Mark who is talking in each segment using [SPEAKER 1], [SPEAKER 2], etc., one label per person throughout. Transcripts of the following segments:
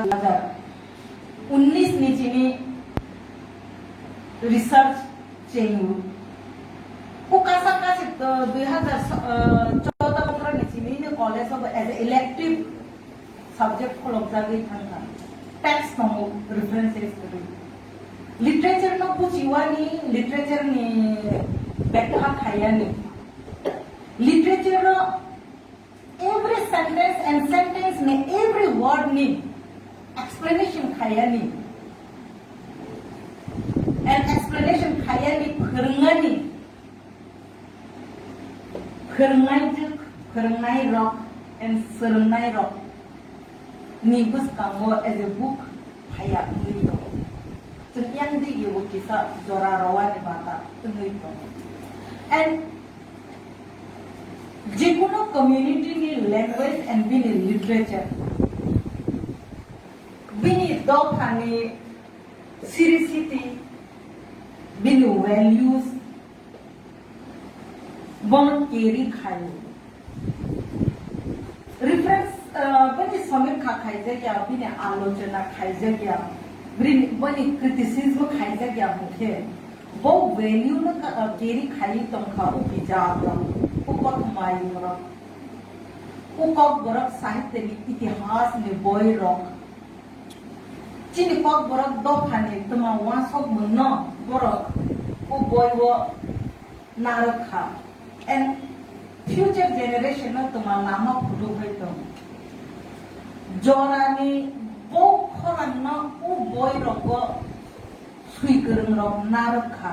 [SPEAKER 1] 2019 निचिनी रिसर्च चेयु उकासा कासित 2014-15 निचिनी college of as elective subject खोलजागै थांगा टेक्स्ट नमो रेफरेंसेस करी लिटरेचर न पुचिवानी लिटरेचर नि बेटा खायानी literature every sentence and sentence में every word में explanation खायानी and explanation खायानी फोरोंनाय रक and सोलोंनाय रक नि बुसकांगो as a book खाया नुयो जों yang di यो किसा जरा रवानि बाता नुयो and जेकुनो कम्युनिटी नि लैंग्वेज एंड बिनि लिटरेचर बिनि दखानि सिरिसिटी बिनि वैल्यूज बन केरी खायो रेफरेंस बनि समीक्षा खाइजे क्या बिनि आलोचना खाइजे क्या बनि क्रिटिसिज्म खाइजे क्या मुखे वो वैल्यू न केरी खाई तंखा बिजाब Kokborok साहित्य इतिहास में बोय रक चिनी kokborok दोखाने तमा वासक मुन्ना borok उ बोय वो नारखा and future generation न तमा नामा फुटो है तो जोरानी वो खरन्ना उ बोय रक वो स्वीकरण रक नारखा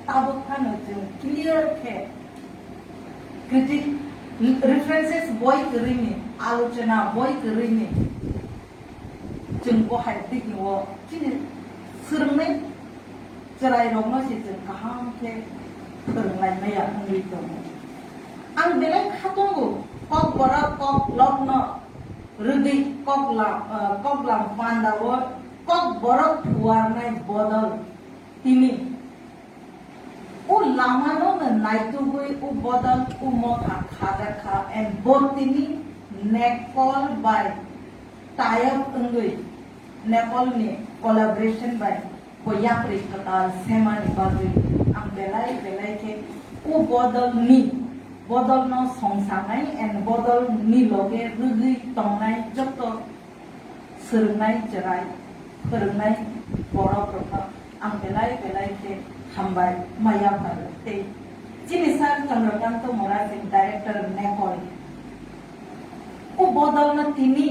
[SPEAKER 1] ताबो खानो जों क्लियर है क्रिटिक रेफरेंसेस बॉय करेंगे आलोचना बॉय करेंगे जों बहाय दिखनो चिनि सोलोंनाय जराय रंनो से जों कहां के फोरोंलायनाया उन्दै दं आं बेलाय खातंगो kokborok koklokno rudi koklam pandawo kokborok puarnai bodol tini u lamano na naitugui u bodol u mokha khadakha and botini nekol by tie-up ungui nekol ni collaboration by koyapri katal semani bagui ang belai ke u bodol no songsangai and bodol ni loge rugui tongnai joto sorongnai jerai फोरोंनाय बर'फोरखौ आं बेलाय के हामबाय माया भारते जिनिसा Chandrakant Morarji director नेकल उ बदल न तिनी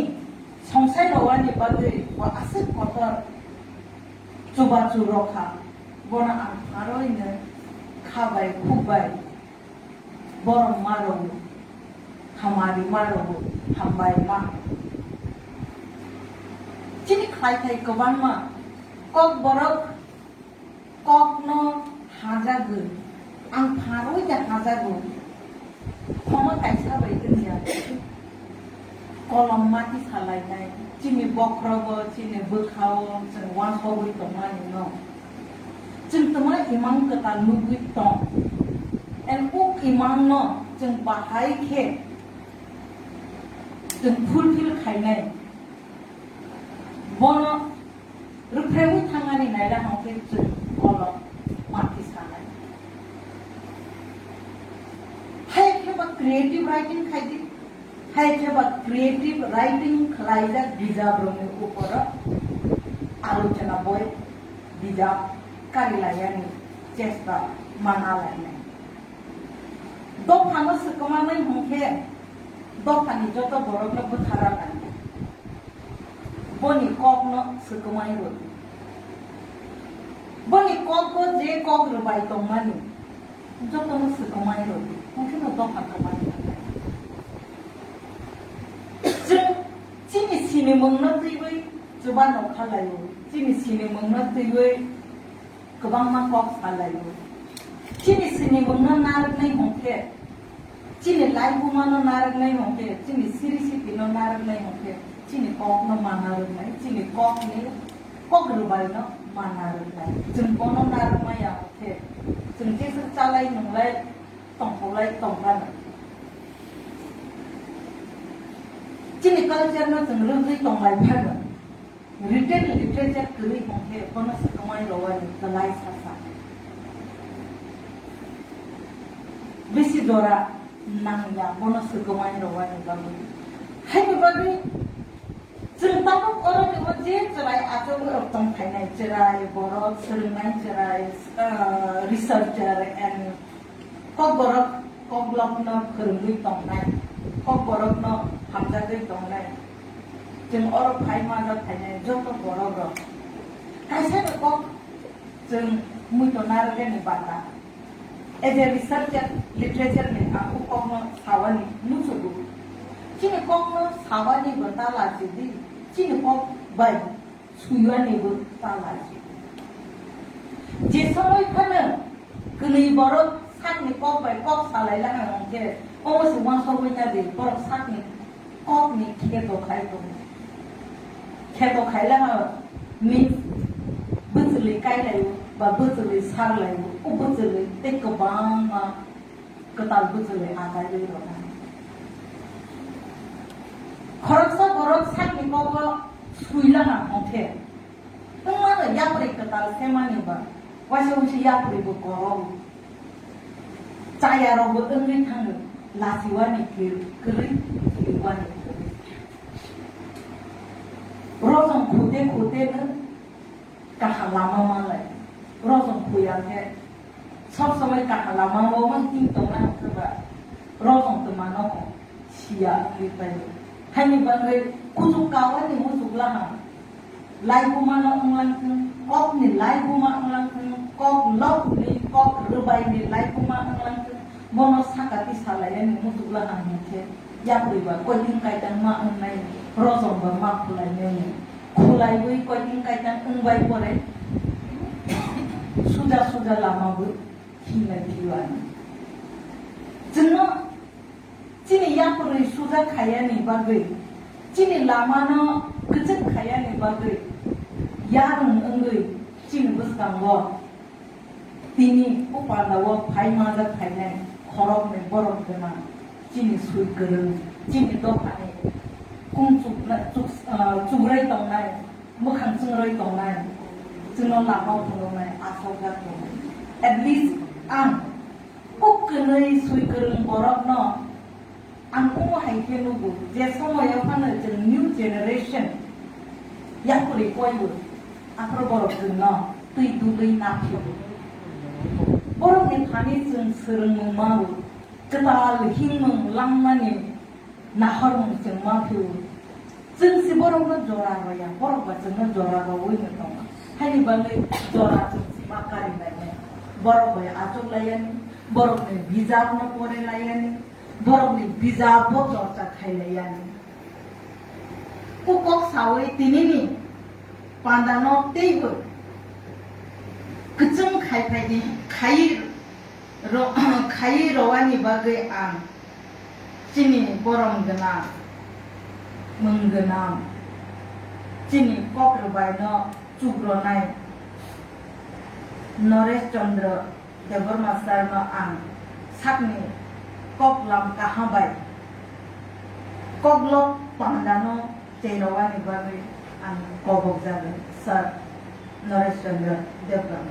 [SPEAKER 1] संसाय रवानि बादै वा आसे कथर चुबाचु रखा बना आं हारयनो खाबाय खुबाय बर मारो हामारि मारो हामबाय मा चिनि खायथाय गोबां मा kokborok kokno hajago आं फारय दा हाजागो खम कायसा बायदिया कलम माथि सालायनाय चिनि बख्रबो चिनि बोखाव जों वासबो दंमानि न जों तमा इमां कथा लुगि दं एन उ इमां न जों बाहाय के जों फुलफिल खायनाय बन रुफ्रेवि थांगानि नायला हांखे जों कलम माथि सालाय हाय केबा क्रिएटिव राइटिंग खायदि हाय केबा क्रिएटिव राइटिंग खलायजा बिजाबनि ऊपर आलोचना बय बिजाब कारिलायानि चेष्टा मानालायनाय दफानो सखमानै हंखे दफानि जत बरकनो बुथारा लायनाय बनि ककनो सखमाय रो बनि ककको जे कक रुबाय दंमानि जतनो सखमाय रो हंखेनो दफा कमाय जों चिनि सिनि मंनो दैबै जुबानो खालायो चिनि सिनि मंनो दैबै गोबां मा कक सालायो चिनि सिनि मंनो नारनाय हंखे चिनि लाइबुमानो नारनाय हंखे चिनि सिरि सिपिनो नारनाय हंखे चिनि ककनो मानारनाय चिनि ककनि कक रुबायनो मानारनाय जों बनो नारमाया हंखे जों जेसो चालाय नंलाय तंखौलाय तंगानो चिनि कल्चर न जों रोंगै तंलाय फागोन written literature kuri hongke bonus kamai lawani kalai sasa besi dora nangya bonus kamai lawani babu hai babu जों दाबो अरनिबो जे जेराय आजौ रक्तम फायनाय जेराय बर' सोलोंनाय जेराय रिसार्चार एन्ड ककबरक ककब्लकनो फोरोंगिरि दंनाय ककबरकनो हामजागै दंनाय जों अर फाय माजा फायनाय जत बर'र कायसा कक जों मुइतनारगेनि बाता एज ए रिसार्चार लिटरेचारनि आखु ककनो सावानि नुसुगु Cini kok no sawani bertala jadi, cini kok baik suyani bertala jadi. Jesamoi kana kini borot sak ni kok baik kok salai lah orang ke, oh semua sawanya deh borot sak ni kok ni keto kai lah ni betul kai lah ba betul sar lah betul tek bang ketal betul ada jadi orang. Koroksa borok sak ni kogo suilana hongke. Tengmana yapri ketal semani ba. Wasi yapri bu korong. Caya robo engri tang lasiwani kiri kiriwani. Rosong kute ne kahalama malai. Rosong kuyan ke. Sob samai kahalama mo ting tona keba. Rosong temano sia lipai. Hanya bangai kusuk kawan ni musuk lah, lai kumana anglang kok ni lai kuma anglang kok lok ni kok rebai ni lai kuma anglang bono sakati salayan ni musuk lah hanya ya priba kau tingkai dan mak unai rosong bermak kulai ni kulai bui kau tingkai dan ungbai pore sudah lama bu hina diwan jenuh Cini yang perlu sudah kaya ni bagai, cini lama no kecil kaya ni bagai, yang enggui cini besar wo, tini upanda wo pai mazat kaya ni, korok ni borok kena, cini sui kereng, cini do pai, kung cugrai tong nai, bukan cugrai tong nai, cino lama tong nai, asal jatuh, at least kok kena sui kereng borok no. Angku hai kenugu, jesomo ya kana jeng new generation, yang kuri koyu, akro borok jengno, tui dului nakyo. Borok ni thani jeng sereng mau, ketal hingmeng langmani, nahor meng jeng mafyu. Jeng si borok no jora roya, borok ba jeng no jora roya ni tong. Hai ni bangai jora jeng si makari nai, borok ba acok layani, borok ni bizar no pore layani. Borok ni bisa bocor tak kailayan. Kukok sawai tini ni pandano teibu. Keceng kai rawani bagai ang. Cini borong menggenam. Cini kok rebai no cugronai. Nores Chandra Devar Master no ang. Sakni kok lam kahabai kok lo pandano cerawani bagai an kobok jaga sar Naresh Chandra Devgan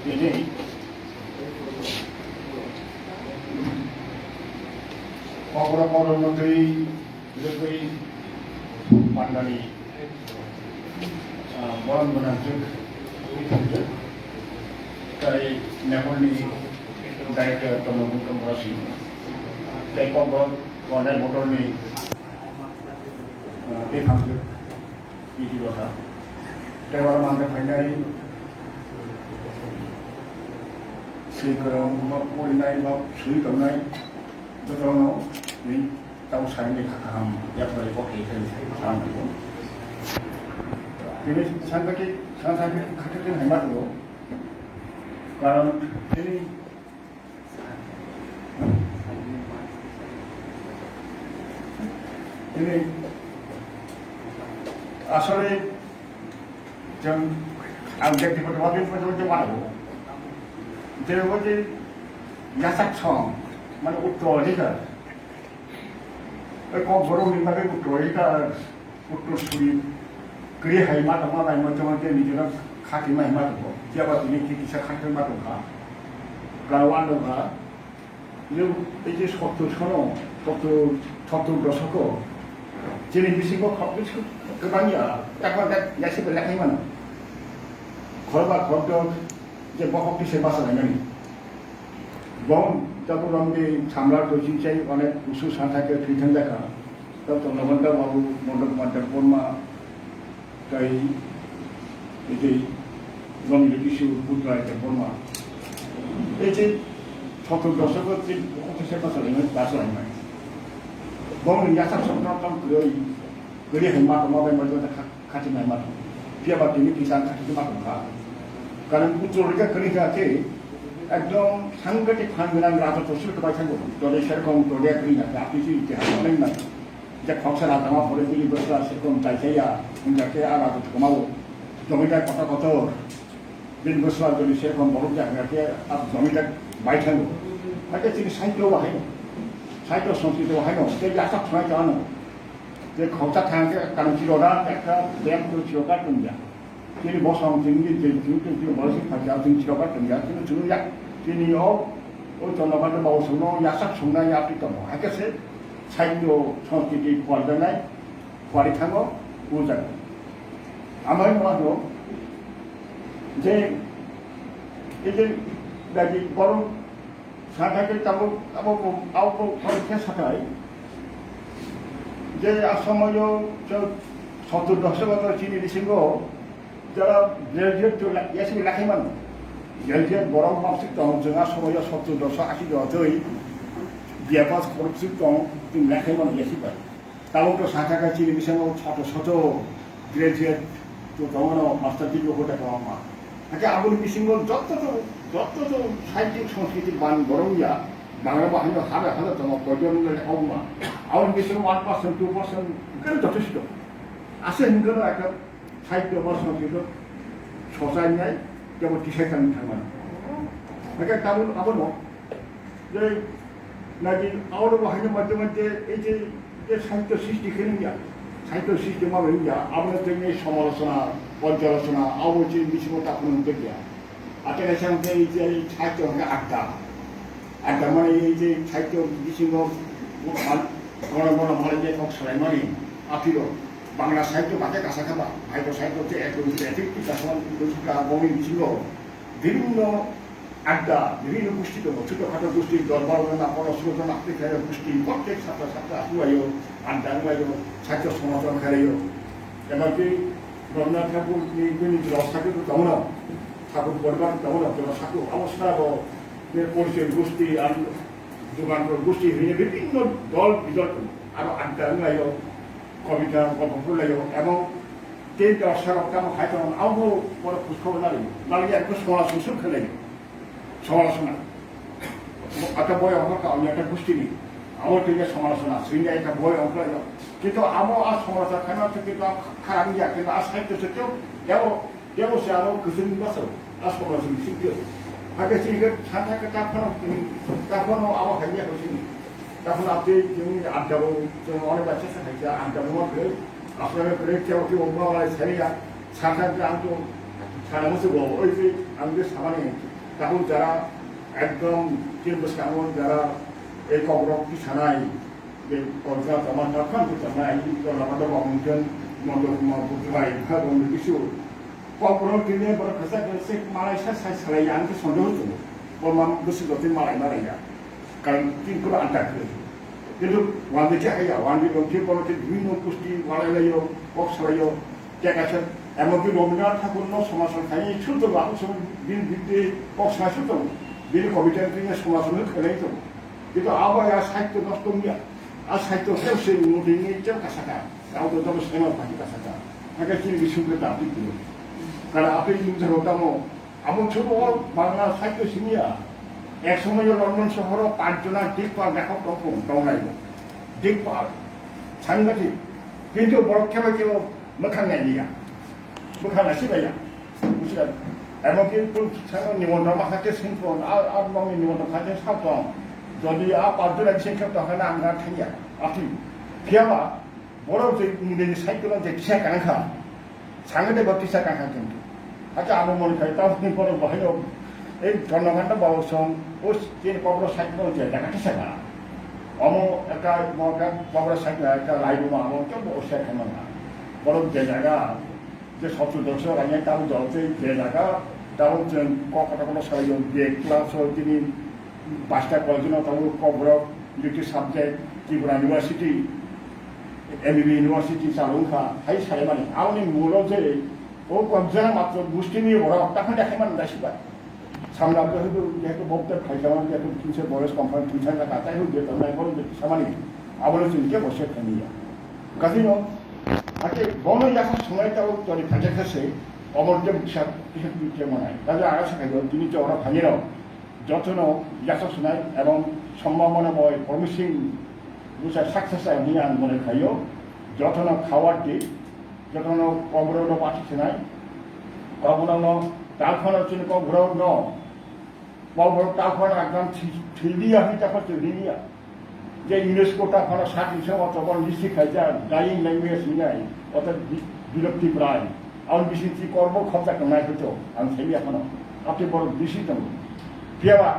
[SPEAKER 2] ini Kokborok menteri Puarnai boron menanjuk dari Nepalni dari ke teman komunikasi dari Kokborok Puarnai Bodol ni di kantor di Jawa dari orang mana pandai Sahiyta Puarnai Sahiyta Bodol ni tahu saya ni kakam ya boleh pakai sama tu. Ini sangat katakan hemat tu. Karon ini আসলে যেমন objective pada waktu itu macam mana? Jadi yasak song mana utol ni kan? Kokborok ni macam utol ni kan utol suri kerja hemat apa macam ni juga kaki hemat tu. Siapa ini kita kaki hemat tu kan? Kawan tu kan? Ini suatu dosaku. Jadi bisiko habis kebanyakan takkan tak siapa lagi mana? Kalau je bahok kisah bahasa lain ni. Bom jatuh dalam di samlar tu cincai oleh khusus hantar ke Twitter mereka. Tapi tu nama kita mahu mondok forma kai itu dalam isu putra itu forma. Itu satu dosa tu bahok kisah bahasa lain ni. Bom ni asal sebenarnya tam kerja hemat mau macam kacau hemat. Siapa ini kisah kacau hemat Karena putra mereka kerja ke, ekdom sangat panggilan rata terus ke bawah tangguh. Jadi serkom kerja kerja, tapi sih itu hal lain. Jika faksa rata mau boleh pilih besar serkom saya, menjaga arah tu kemau. Jomita kota, bin besar jadi serkom boleh jaga jomita baik tangguh. Mereka sini Sahiyta wahai, Sahiyta संस्कृति wahai, jadi asal sungai jalan. Jadi kota tangga kalau cirodan, mereka dia tu cirodan punya. Jadi bos orang tinggi jadi tu masih kerja tinggi cirodan punya. Jadi tu ya, jadi jangan lupa bawa semua yasak sungai ya itu semua. Akhirnya se Sahiyta संस्कृति Puarnai, Puarnai ujar. Amai mana jadi dari baru সাঁতাকে আবো পরীক্ষা সাঁতাই যে আসময় সত্তর দশকত চিনি দিছিল যারা graduate ইয়াসিবি লাখিমান graduate বরং মানসিক দं जोंहा समायाव सत्तर दशक 80 दशक बिए पास खरबसिक दं जों लाखिमान यासिबाय তাও সাঁতাকা চিনি দিছিল শত গ্রাজুয়েট তো দমন মাস্টার ডিগ্রি হতে পাওয়া আগে আবুল বিসিংহ যত সাহিত্যিক সংস্কৃতির বান বরংয়া বাংলা বাহিনী হাজার দম পর্যটনের অবমা আবুল বিসিংহ 1% 2% কেন যথেষ্ট আছে হিন্দুরা একটা সাহিত্য বা সংস্কৃত সজাই নাই কেবল টিসাইখান থাকবেন আগে তাবুল আবুল যে নাকি আবুল বাহিনীর মধ্যে এই যে সাহিত্য সৃষ্টি খেলেন সাহিত্য সৃষ্টি মাবে আপনার জন্য সমালোচনা পর্যালোচনা আবর্জীন বিসিংহ তাপন গিয়া আটের সঙ্গে এই যে সাহিত্য আড্ডা মানে এই যে সাহিত্য বিসিংহ গণ মালিকে সরাই মানে আপিল বাংলা সাহিত্য বাকে কাছা খাবা সাহিত্য সাহিত্য বমি বিসিংহ বিভিন্ন আড্ডা বিভিন্ন গোষ্ঠী দো ছোটখাটো গোষ্ঠী দরবার পরস্পর আফ্রিকার গোষ্ঠী প্রত্যেক ছাত্র আসুয়াইও আড্ডা আগুয়াইও সাহিত্য সমালোচনা খেলাইও এমনকি রবীন্দ্রনাথ ঠাকুর অবস্থাকে তো তেমন ঠাকুর পরিবার তেমন ঠাকুর অবস্থা পরিচয় গোষ্ঠী আর যুগান্তর গোষ্ঠী হয়ে বিভিন্ন দল বিদল আরো আড্ডা লাইও কবিতা গল্প লাইও এবং এই দর্শক তেমন খাইতে আবো বড় খোঁজখবর লাগে একটু সমালোচনা খেলাই সমালোচনা একটা বই অঙ্ক আমি একটা গোষ্ঠী নিই আমার থেকে সমালোচনা সিঙ্গা একটা বই অঙ্ক কিন্তু আমার আর সমালোচনা কেন কিন্তু খারাপ গিয়া কিন্তু আর সাহিত্য সত্ত্বেও কেউ সে আরো কিছু বছর আর সমালোচনা শিখতে আগে সিঙ্গের সাঁতাকে তখনও আমার খাইয়া হয়েছিনি তখন আপনি আড্ডাবো অনেক চেষ্টা থাকছে আড্ডাবো আপনার কেউ অন্য ছেড়িয়া সাঁতারকে আমি তো সারা বছর ওই যে আমি যে সামানে তখন যারা একদম বছর এমন যারা এই কবরক সানাই যে কলকা জমা তখন জানাই আমাদের অমুজন মন্ডল বুধবাই বন্ধু কিছু কবরক দিনে বড় খাসা সে মালাইসা সালাই আমি সন্দেহ হতো বললাম বসে যত মালাই কারণ তিনগুলো আড্ডা করে কিন্তু ওয়ানদিকে হাইয়া ওয়ানদি লক্ষ্মী বলতে বিভিন্ন গোষ্ঠী মালাইলাইও কক সালাইও টেকাছেন এমনকি রবীন্দ্রনাথ ঠাকুর সমাজের খাই ছোট সময় দিন ভিত্তি কক সালাই ছোট बिनि कवितानि समाजनो खेलाय दं किन्तु आबाया साहित्य नष्ट गैया आ साहित्य खेवसे मुदिनि जेव कासाका गावतो दबो सेमा फाति कासाका आगे चिनि बिसुंगे दाबि दिनो कारण आपे इंजरो दामो আমন ছোট বাংলা সাহিত্য সিনিয়া এক সময় লন্ডন শহর 5 জনা দিকপাল লেখক দৌড়াইব দিকপাল সাংঘাতিক কিন্তু বরক্ষেপে কেউ মোখাংনাই নিয়া মোখাংনা সিবাইয়া বুঝলেন এমনকি নিমন্ত্রণ মাখাতে সিংপন আর মঙ্গি নিমন্ত্রণ খাতে সাতম যদি 5 জনা সিংখ্যাপ তখন আমরা থাইয়া আপনি ফিয়াবা বড় যে ইংরেজি সাহিত্য যে কিসা কানাখা সাংঘাতিক কিসা কানাখা কিন্তু আচ্ছা আমি মনে করি তাও পরে বহাই এই জন্মঘণ্টা বাবুসং ও যে কবর সাহিত্য যে দেখাতে শেখা অম একটা কবর সাহিত্য একটা লাইভ আমার কেউ অবশ্যই খান না বরং যে জায়গা যে সপ্তদশ রানিয়া তাও জলছে যে জায়গা তাও কটা কোনো সারাই যে ক্লাস তিনি 5টা কলেজ তাও কবরক electric subject Tripura university এমবিবি university চালুখা high সারে মানে আমি মূল যে ও কবজানা মাত্র গোষ্ঠী নিয়ে বড় তখন দেখে মানে দাসিবা সামলাতে হয়তো যেহেতু বক্তব্য খাইছামান যেহেতু কিনছে বয়স কোম্পানি কিনছে না কাতাই হোক যে তোমরা এখন সামানি আবার চিনকে বসে খানিয়া কাজিনো আজকে বন যাওয়ার সময়টাও তৈরি ফাঁচে খাসে অমর্য বিশ্বাস কিছু দিতে মনে তাদের আরো শেখাইব তিনি যে ওরা ভাঙিল যত্ন যাচক শোনায় এবং সম্ভাবনাময় প্রমিসিং বুঝা সাকসেস নিয়ে মনে খাইও যত্ন খাওয়ার দিক যখন কবরনো পাঠিয়েছে নাই কবরনো তালখন চিনি কবরক ন কবর তালখন একদম থিলিয়া হই তখন থিলিয়া যে ইউনেস্কো তালখন 60 অথবা লিস্টি খাইছা ডাইং ল্যাঙ্গুয়েজ নাই অর্থাৎ বিরক্তি প্রায় আর বিশিতি কর্ম খরচা নাই হতো আমি সেই এখনো আপনি বড় বেশি দেব ফিয়াবা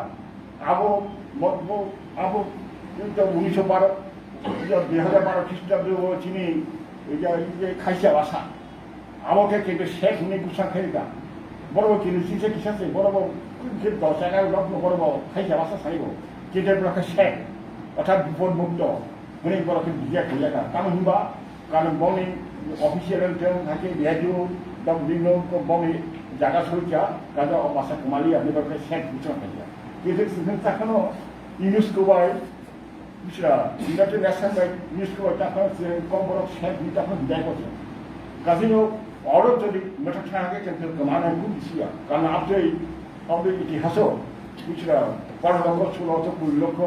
[SPEAKER 2] আবো আবো 1912 2012 খ্রিস্টাব্দ চিনি খাইছা বাসা আমাকে কিন্তু শেখ নিয়ে গুছা খাইবা বড় কিন্তু চিঠে কিসাছে বড় 10-11 লগ্ন বড় খাইছা বাসা চাইব কিন্তু বড়কে শেখ অর্থাৎ বিপদ মুক্ত মানে বড়কে বিজয় খাইয়া কারণ হিবা কারণ বমি অফিসিয়াল থাকে রেডিও বা বিভিন্ন বমি জায়গা সরিয়া কাজে বাসা কুমালি আপনি বড়কে শেখ গুছা খাইয়া কিন্তু সেখানে ইউনেস্কো বাই বুঝলা ইউনাইটেড নেশন বাই ইউনেস্কো তখন কবরক শেখ তখন বিদায় করছে কাজেও আরও যদি মেঠা থাকে কিন্তু কমানো খুব বেশি কারণ আপনি আমাদের ইতিহাসও বুঝলা 12 লক্ষ 16 লক্ষ 20 লক্ষ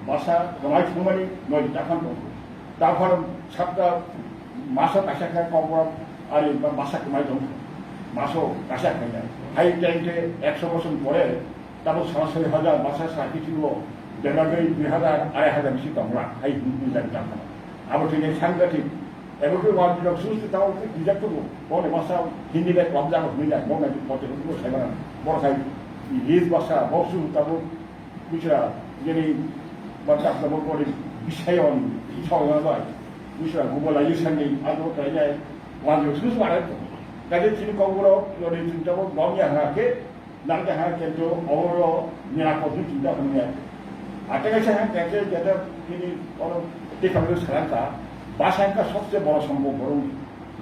[SPEAKER 2] বাসা কমাই সময় নয় তখন 7টা মাসও কাছা খায় কবরক আর বাসা কমাই দম মাসও কাছা খাই যায় হাই টাইমে 100 বছর পরে তারপর 6,000 বাসা সাথে ছিল যেভাবে 2,000-2,500 বেশি তোমরা হাই জানতাম আবার তিনি সাংঘাতিক এবার ওয়ার্ল্ড সুস্থ তাও নিজের তো বলে ভাষা হিন্দি বাই কম জানো হয়ে যায় মনে পথে খাইবা বড় খাই হিজ ভাষা বসু তারপর বুঝরা যিনি বাচ্চা করে বিশ্বায়ন সবাই বুঝরা গ্লোবালাইজেশননি আদৌ খাই যায় ওয়ার্ল্ড সুস্থ বাড়ায় তো কাজে তিনি কবরক চিন্তাবো গমিয়া হাঁকে নামতে হাঁ কিন্তু অবর নিরাপদ চিন্তা হয়ে আটেগেছে হ্যাঁ দেখে যেটা তিনি টেকনোলজি সারাটা ভাষাটা সবচেয়ে বড় সম্ভব বরং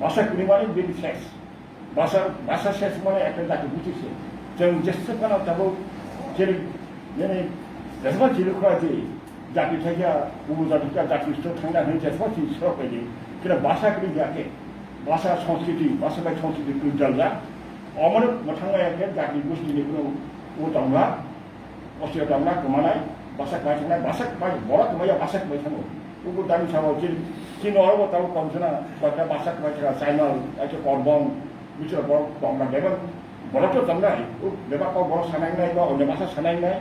[SPEAKER 2] ভাষা কুড়ি মানে বেবি শেষ ভাষা শেষ মানে একটা তাকে বুঝেছে যেমন জ্যেষ্ঠখানা তারপর যেসব চিরকরা যে জাতি থেকে উপজাতিকা জাতিষ্ঠ ঠান্ডা হয়ে যেসব চির পেয়ে সেটা ভাষা করি যাকে ভাষা সংস্কৃতি ভাষা বাই সংস্কৃতি কুইজালরা অমর মোথাঙ্গা একে জাতি গোষ্ঠী যেগুলো ও দামলা অস্ট্রিয়া দামলা কমানায় ভাষা খাই থাকায় ভাষা খাই বড় কমাইয়া ভাষা খাই থাকো উগুর দামি সামো চীন অরব তাও কমছনা বাচ্চা ভাষা খাই থাকা চাইনা একটা করবং বিচরা বড় দমলা বেবার বড় তো দামলাই ও বেবার কাউ বড় সানাই নাই বা অন্য ভাষা সানাই নাই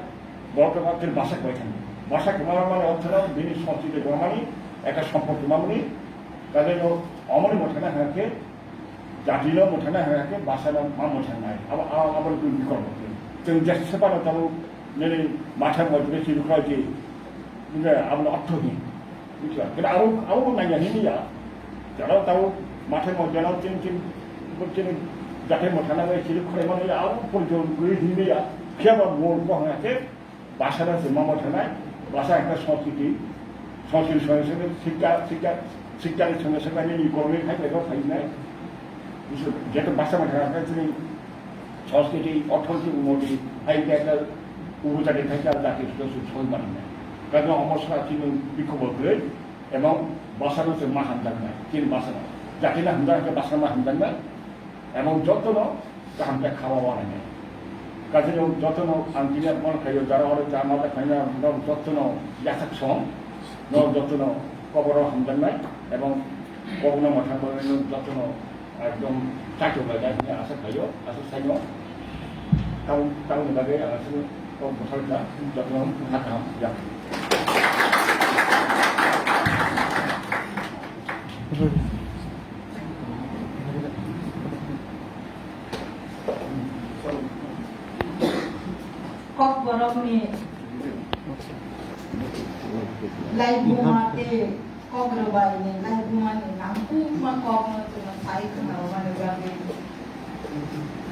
[SPEAKER 2] বড় তো ভাষা খাই থাকবে ভাষা কমানো মানে অর্থ বিনি সংস্কৃতি কমানি একটা সম্পর্ক মামনি তাদের অমনি মোঠানা হাঁকে জাতিল মোঠানা হাঁকে ভাষা মা মোঠানায় আবার বিকল্প जों जेसेबां ताबो नै माथा मजबुत सिरुखा जे बुझा आबो अर्थहि बुझा কিন্তু আরো নাইয়ানি নিয়া যারা তাও মাঠে মজজানাও চিন যাতে মোঠানা সিরুখা মানে আরো পরিচয় করে দিনিয়া খেবা মোর কহাতে ভাষাটা জমা মোঠানায় ভাষা একটা সংস্কৃতির সঙ্গে শিক্ষার সঙ্গে সঙ্গে ইকোনমিক খাইলেও খাই নাই যেহেতু ভাষা মোঠানা তিনি সংস্কৃতি অর্থনৈতিক উন্নতি হাইকে একটা উভয়জাতি থেকে আর জাতি সই মানে না কারণ অমরসা চিনি বিক্ষোভ করে এবং বাসানো হচ্ছে মা হামদান চিন বাসানো জাতিনা হামদানকে বাসানো মা হামদান এবং যত্ন হামদা খাওয়া বানায় কাজে যত্ন আন্তিনা মনে খাইও যারা ওরা যা মাথা খাই না যত্ন ইয়াসাক সম যত্ন কবর হামদান এবং কবনা মাথা করে যত্ন একদম চাকরি হয়ে যায় আশা খাইও আশা চাইও তাও লাগে আসলে বছরটা যত্ন থাকা যা
[SPEAKER 1] Kokborok ni lai bumate kogrobai ni lai bumani nampu ma kokno cuma sai kenal mana gawe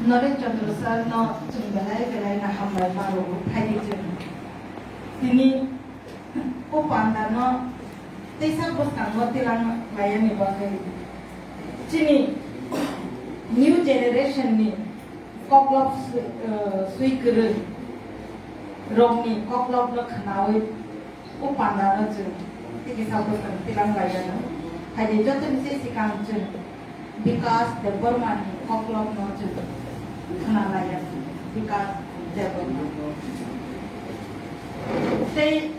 [SPEAKER 1] nore Chandra sir no cuma belai na hambai maru hai je tini ko panda no tesa bos kanggo tilang bayani bagai cini new generation ni koklop suikere Romni koklop lo kanawi upanda lo jeng tiki sabos kan tilang bayana hadi joto ni sesi kang jeng because the Burman koklop no jeng kanalayan because the Burman say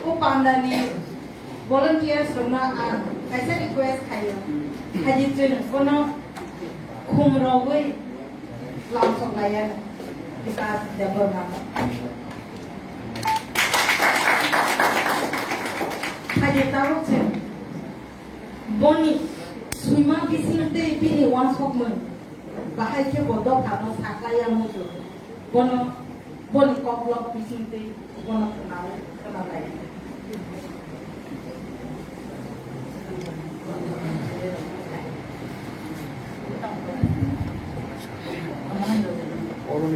[SPEAKER 1] upanda ni volunteers semua kaisa request kayo hadi jeng kono khumrowe langsung layan kita double nama. Hanya tahu sih, boni, semua di sini tu pilih one segmen, bahaya ke bodol kalau sakla yang muncul, boni koklok di sini tu, bono kenal lagi.